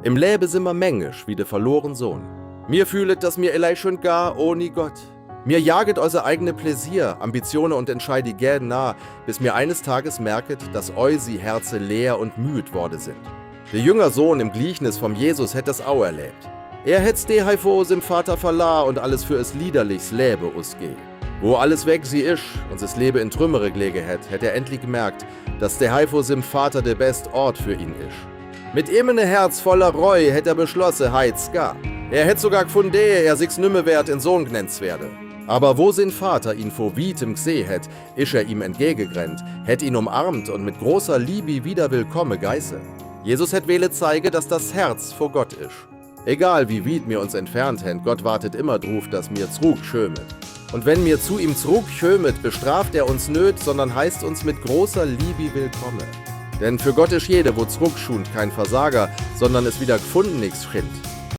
Im Leben sind wir mängisch wie de verloren Sohn. Mir fühlet, dass mir elei schon gar ohne Gott. Mir jaget eure eigene Pläsier, Ambitionen und Entscheide gern nah, bis mir eines Tages merket, dass eusi Herze leer und müd worden sind. Der jünger Sohn im Gleichnis vom Jesus hätt das auch erlebt. Er hätt's de heifo im Vater verlah und alles für es liederlichs Lebe usgeh. Wo alles weg sie isch und das Leben in Trümmere gelege hätt er endlich gemerkt, dass der heifo im Vater der best Ort für ihn isch. Mit ihm ne Herz voller Reu hätt er beschlossen, heit's gar. Er hätt sogar gefunden, er sich's nimmer wert in Sohn gnenzt werde. Aber wo sein Vater ihn vor Wietem gseh hätt, isch er ihm entgegengrennt, hätt ihn umarmt und mit großer Liebe wieder willkomme geiße. Jesus hätt wähle zeige, dass das Herz vor Gott isch. Egal wie weit mir uns entfernt händ, Gott wartet immer drauf, dass mir zurück schömet. Und wenn mir zu ihm zurück schömet, bestraft er uns nöt, sondern heißt uns mit großer Liebe willkomme. Denn für Gott ist jede, wo zurückschunt, kein Versager, sondern es wieder gefunden nix schindt.